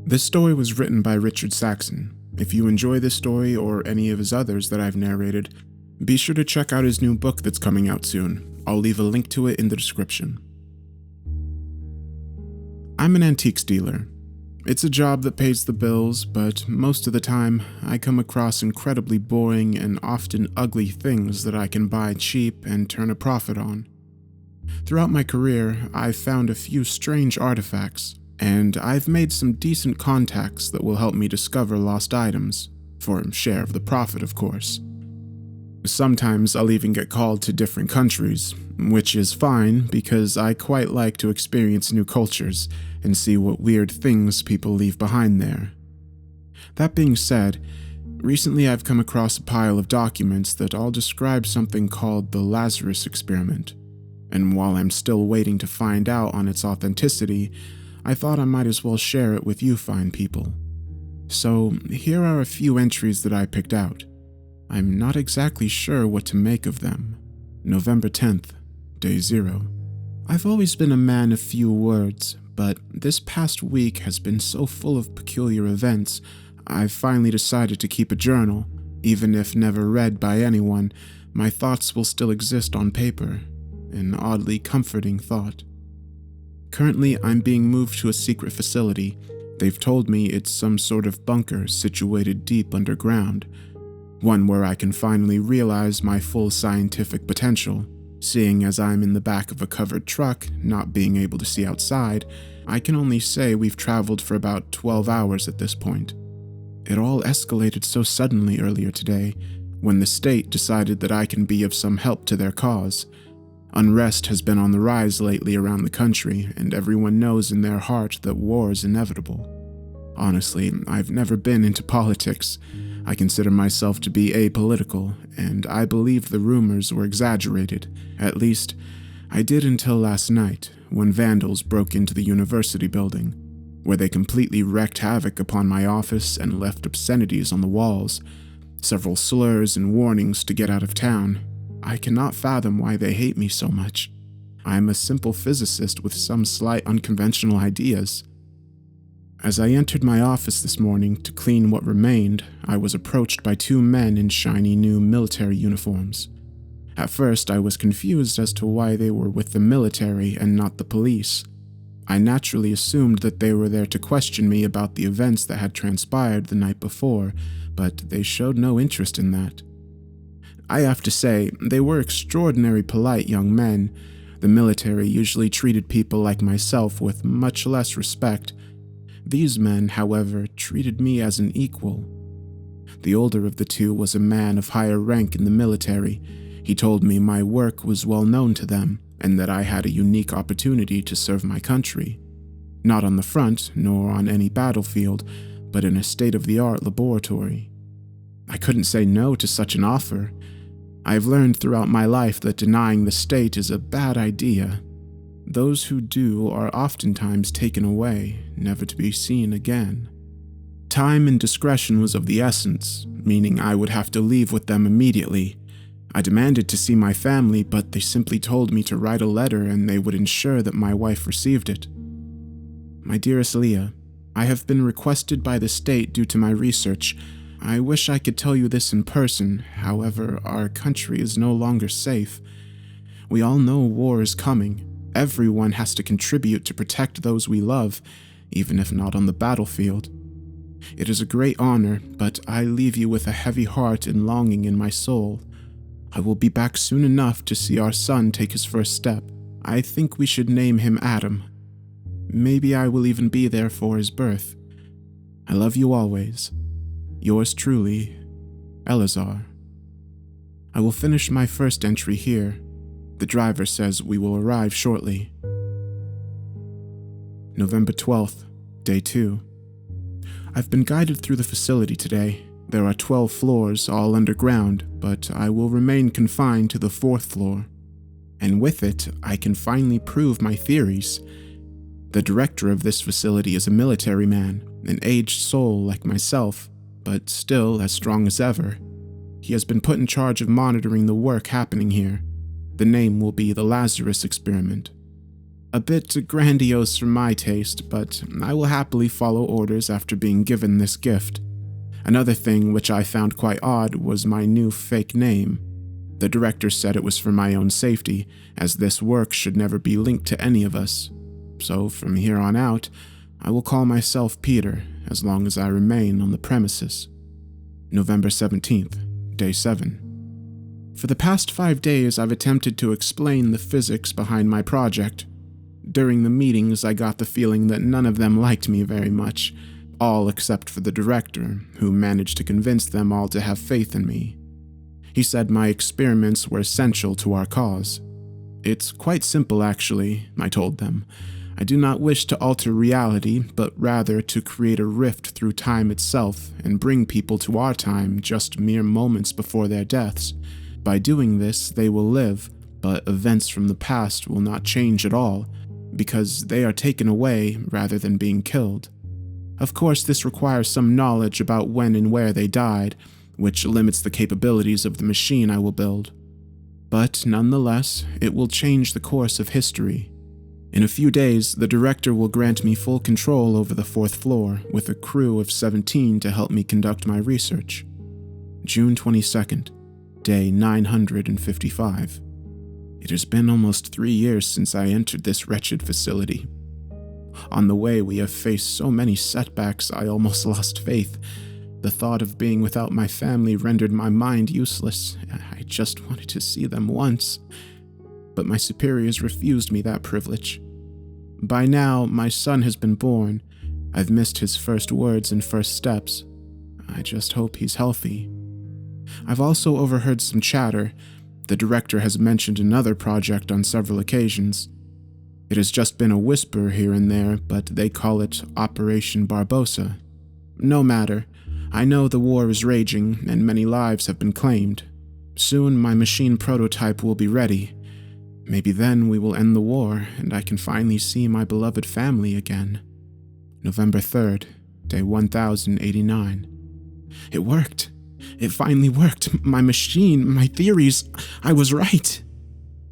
This story was written by Richard Saxon. If you enjoy this story or any of his others that I've narrated, be sure to check out his new book that's coming out soon. I'll leave a link to it in the description. I'm an antiques dealer. It's a job that pays the bills, but most of the time, I come across incredibly boring and often ugly things that I can buy cheap and turn a profit on. Throughout my career, I've found a few strange artifacts, and I've made some decent contacts that will help me discover lost items, for a share of the profit, of course. Sometimes I'll even get called to different countries, which is fine because I quite like to experience new cultures and see what weird things people leave behind there. That being said, recently I've come across a pile of documents that all describe something called the Lazarus experiment, and while I'm still waiting to find out on its authenticity, I thought I might as well share it with you fine people. So here are a few entries that I picked out. I'm not exactly sure what to make of them. November 10th, Day 0. I've always been a man of few words, but this past week has been so full of peculiar events, I've finally decided to keep a journal. Even if never read by anyone, my thoughts will still exist on paper. An oddly comforting thought. Currently, I'm being moved to a secret facility. They've told me it's some sort of bunker situated deep underground. One where I can finally realize my full scientific potential. Seeing as I'm in the back of a covered truck, not being able to see outside, I can only say we've traveled for about 12 hours at this point. It all escalated so suddenly earlier today, when the state decided that I can be of some help to their cause. Unrest has been on the rise lately around the country, and everyone knows in their heart that war is inevitable. Honestly, I've never been into politics. I consider myself to be apolitical, and I believe the rumors were exaggerated. At least, I did until last night, when vandals broke into the university building, where they completely wreaked havoc upon my office and left obscenities on the walls, several slurs and warnings to get out of town. I cannot fathom why they hate me so much. I am a simple physicist with some slight unconventional ideas. As I entered my office this morning to clean what remained, I was approached by two men in shiny new military uniforms. At first, I was confused as to why they were with the military and not the police. I naturally assumed that they were there to question me about the events that had transpired the night before, but they showed no interest in that. I have to say, they were extraordinarily polite young men. The military usually treated people like myself with much less respect. These men, however, treated me as an equal. The older of the two was a man of higher rank in the military. He told me my work was well known to them, and that I had a unique opportunity to serve my country. Not on the front, nor on any battlefield, but in a state-of-the-art laboratory. I couldn't say no to such an offer. I've learned throughout my life that denying the state is a bad idea. Those who do are oftentimes taken away, never to be seen again. Time and discretion was of the essence, meaning I would have to leave with them immediately. I demanded to see my family, but they simply told me to write a letter and they would ensure that my wife received it. My dearest Leah, I have been requested by the state due to my research. I wish I could tell you this in person, however, our country is no longer safe. We all know war is coming. Everyone has to contribute to protect those we love, even if not on the battlefield. It is a great honor, but I leave you with a heavy heart and longing in my soul. I will be back soon enough to see our son take his first step. I think we should name him Adam. Maybe I will even be there for his birth. I love you always. Yours truly, Eleazar. I will finish my first entry here. The driver says we will arrive shortly. November 12th, Day 2. I've been guided through the facility today. There are 12 floors, all underground, but I will remain confined to the 4th floor. And with it, I can finally prove my theories. The director of this facility is a military man, an aged soul like myself, but still as strong as ever. He has been put in charge of monitoring the work happening here. The name will be the Lazarus experiment. A bit grandiose for my taste, but I will happily follow orders after being given this gift. Another thing which I found quite odd was my new fake name. The director said it was for my own safety, as this work should never be linked to any of us. So from here on out, I will call myself Peter, as long as I remain on the premises. November 17th, Day 7. For the past 5 days, I've attempted to explain the physics behind my project. During the meetings, I got the feeling that none of them liked me very much, all except for the director, who managed to convince them all to have faith in me. He said my experiments were essential to our cause. It's quite simple, actually, I told them. I do not wish to alter reality, but rather to create a rift through time itself and bring people to our time just mere moments before their deaths. By doing this, they will live, but events from the past will not change at all, because they are taken away rather than being killed. Of course, this requires some knowledge about when and where they died, which limits the capabilities of the machine I will build. But nonetheless, it will change the course of history. In a few days, the director will grant me full control over the 4th floor, with a crew of 17 to help me conduct my research. June 22nd, Day 955. It has been almost 3 years since I entered this wretched facility. On the way, we have faced so many setbacks I almost lost faith. The thought of being without my family rendered my mind useless. I just wanted to see them once. But my superiors refused me that privilege. By now, my son has been born. I've missed his first words and first steps. I just hope he's healthy. I've also overheard some chatter. The director has mentioned another project on several occasions. It has just been a whisper here and there, but they call it Operation Barbossa. No matter. I know the war is raging, and many lives have been claimed. Soon my machine prototype will be ready. Maybe then we will end the war, and I can finally see my beloved family again. November 3rd, Day 1089. It worked. It finally worked. My machine, my theories, I was right.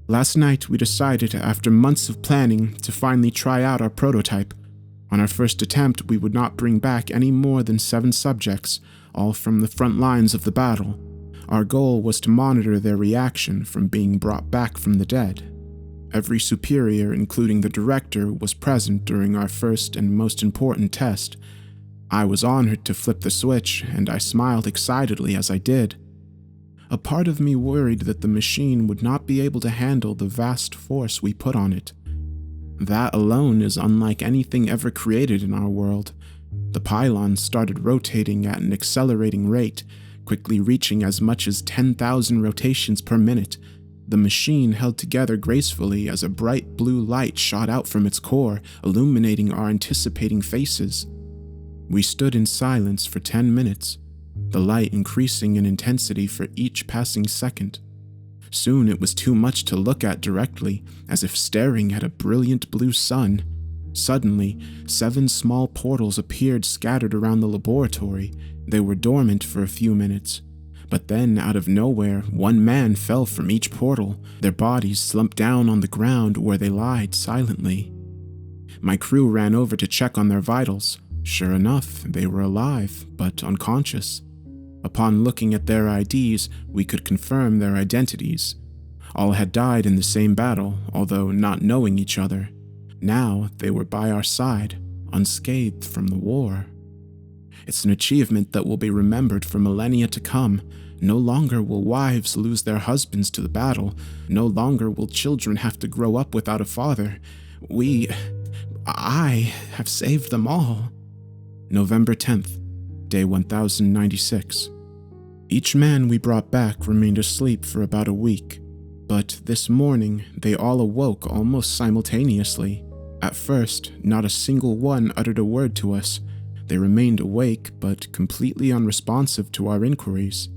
Last night, we decided, after months of planning, to finally try out our prototype. On our first attempt, we would not bring back any more than 7 subjects, all from the front lines of the battle. Our goal was to monitor their reaction from being brought back from the dead. Every superior, including the director, was present during our first and most important test. I was honored to flip the switch, and I smiled excitedly as I did. A part of me worried that the machine would not be able to handle the vast force we put on it. That alone is unlike anything ever created in our world. The pylon started rotating at an accelerating rate, quickly reaching as much as 10,000 rotations per minute. The machine held together gracefully as a bright blue light shot out from its core, illuminating our anticipating faces. We stood in silence for 10 minutes, the light increasing in intensity for each passing second. Soon it was too much to look at directly, as if staring at a brilliant blue sun. Suddenly, 7 small portals appeared scattered around the laboratory. They were dormant for a few minutes. But then, out of nowhere, 1 man fell from each portal. Their bodies slumped down on the ground where they lied silently. My crew ran over to check on their vitals. Sure enough, they were alive, but unconscious. Upon looking at their IDs, we could confirm their identities. All had died in the same battle, although not knowing each other. Now they were by our side, unscathed from the war. It's an achievement that will be remembered for millennia to come. No longer will wives lose their husbands to the battle. No longer will children have to grow up without a father. I have saved them all. November 10th, Day 1096. Each man we brought back remained asleep for about a week, but this morning they all awoke almost simultaneously. At first, not a single one uttered a word to us. They remained awake, but completely unresponsive to our inquiries.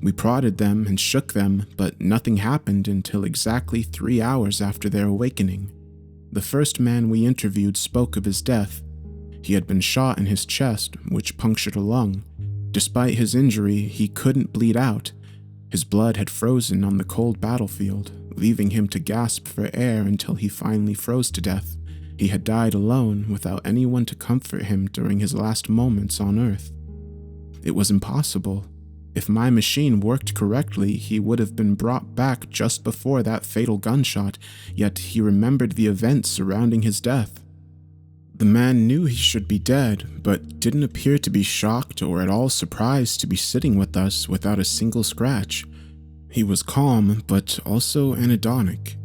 We prodded them and shook them, but nothing happened until exactly 3 hours after their awakening. The first man we interviewed spoke of his death. He had been shot in his chest, which punctured a lung. Despite his injury, he couldn't bleed out. His blood had frozen on the cold battlefield, leaving him to gasp for air until he finally froze to death. He had died alone, without anyone to comfort him during his last moments on Earth. It was impossible. If my machine worked correctly, he would have been brought back just before that fatal gunshot, yet he remembered the events surrounding his death. The man knew he should be dead, but didn't appear to be shocked or at all surprised to be sitting with us without a single scratch. He was calm, but also anhedonic,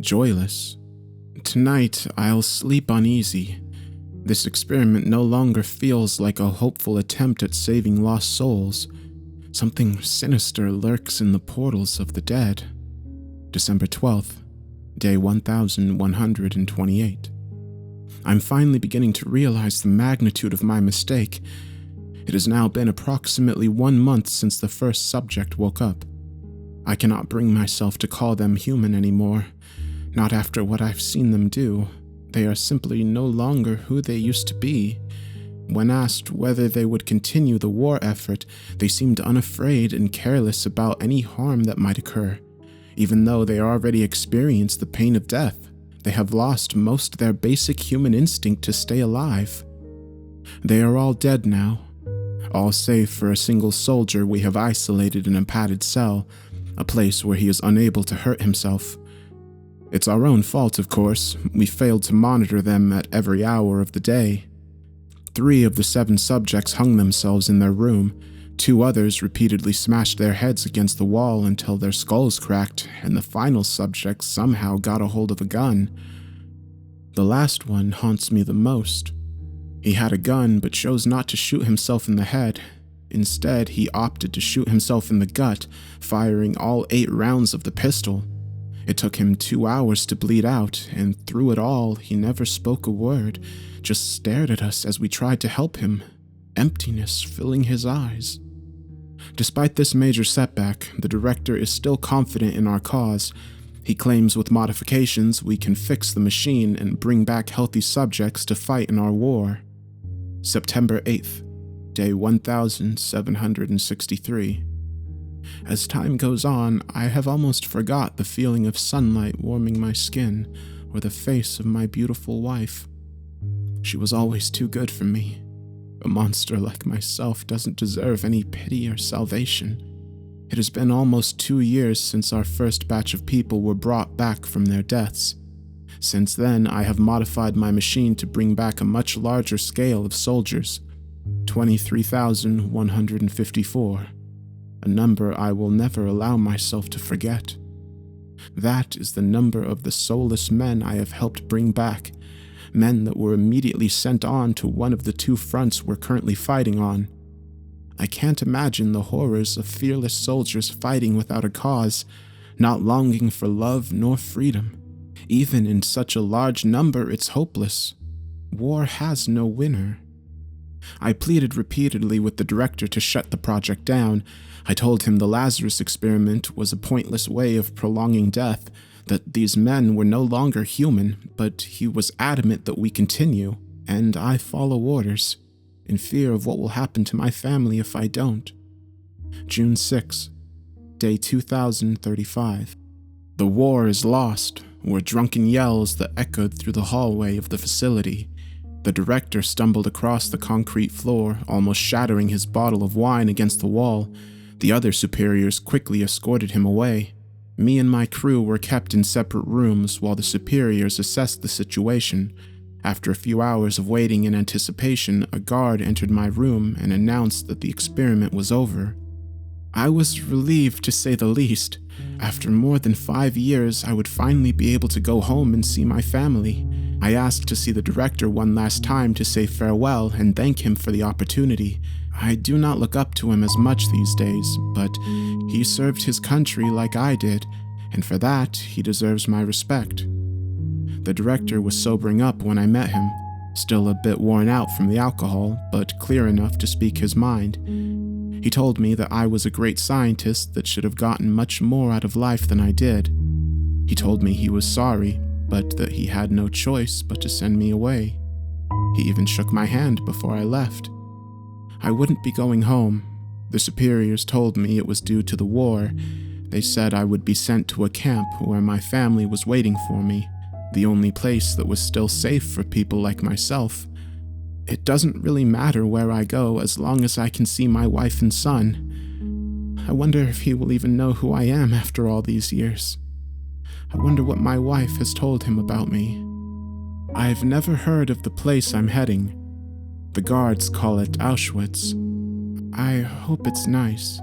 joyless. Tonight, I'll sleep uneasy. This experiment no longer feels like a hopeful attempt at saving lost souls. Something sinister lurks in the portals of the dead. December 12th, day 1128. I'm finally beginning to realize the magnitude of my mistake. It has now been approximately 1 month since the first subject woke up. I cannot bring myself to call them human anymore, not after what I've seen them do. They are simply no longer who they used to be. When asked whether they would continue the war effort, they seemed unafraid and careless about any harm that might occur, even though they already experienced the pain of death. They have lost most of their basic human instinct to stay alive. They are all dead now, all save for a single soldier we have isolated in a padded cell, a place where he is unable to hurt himself. It's our own fault, of course. We failed to monitor them at every hour of the day. 3 of the 7 subjects hung themselves in their room. 2 others repeatedly smashed their heads against the wall until their skulls cracked, and the final subject somehow got a hold of a gun. The last one haunts me the most. He had a gun but chose not to shoot himself in the head. Instead, he opted to shoot himself in the gut, firing all 8 rounds of the pistol. It took him 2 hours to bleed out, and through it all, he never spoke a word, just stared at us as we tried to help him, emptiness filling his eyes. Despite this major setback, the director is still confident in our cause. He claims with modifications we can fix the machine and bring back healthy subjects to fight in our war. September 8th, day 1763. As time goes on, I have almost forgot the feeling of sunlight warming my skin or the face of my beautiful wife. She was always too good for me. A monster like myself doesn't deserve any pity or salvation. It has been almost 2 years since our first batch of people were brought back from their deaths. Since then, I have modified my machine to bring back a much larger scale of soldiers, 23,154, a number I will never allow myself to forget. That is the number of the soulless men I have helped bring back, men that were immediately sent on to one of the 2 fronts we're currently fighting on. I can't imagine the horrors of fearless soldiers fighting without a cause, not longing for love nor freedom. Even in such a large number, it's hopeless. War has no winner. I pleaded repeatedly with the director to shut the project down. I told him the Lazarus experiment was a pointless way of prolonging death, that these men were no longer human, but he was adamant that we continue, and I follow orders, in fear of what will happen to my family if I don't. June 6, day 2035. The war is lost, were drunken yells that echoed through the hallway of the facility. The director stumbled across the concrete floor, almost shattering his bottle of wine against the wall. The other superiors quickly escorted him away. Me and my crew were kept in separate rooms while the superiors assessed the situation. After a few hours of waiting in anticipation, a guard entered my room and announced that the experiment was over. I was relieved, to say the least. After more than 5 years, I would finally be able to go home and see my family. I asked to see the director one last time to say farewell and thank him for the opportunity. I do not look up to him as much these days, but he served his country like I did, and for that, he deserves my respect. The director was sobering up when I met him, still a bit worn out from the alcohol, but clear enough to speak his mind. He told me that I was a great scientist that should have gotten much more out of life than I did. He told me he was sorry, but that he had no choice but to send me away. He even shook my hand before I left. I wouldn't be going home. The superiors told me it was due to the war. They said I would be sent to a camp where my family was waiting for me, the only place that was still safe for people like myself. It doesn't really matter where I go as long as I can see my wife and son. I wonder if he will even know who I am after all these years. I wonder what my wife has told him about me. I've never heard of the place I'm heading. The guards call it Auschwitz. I hope it's nice.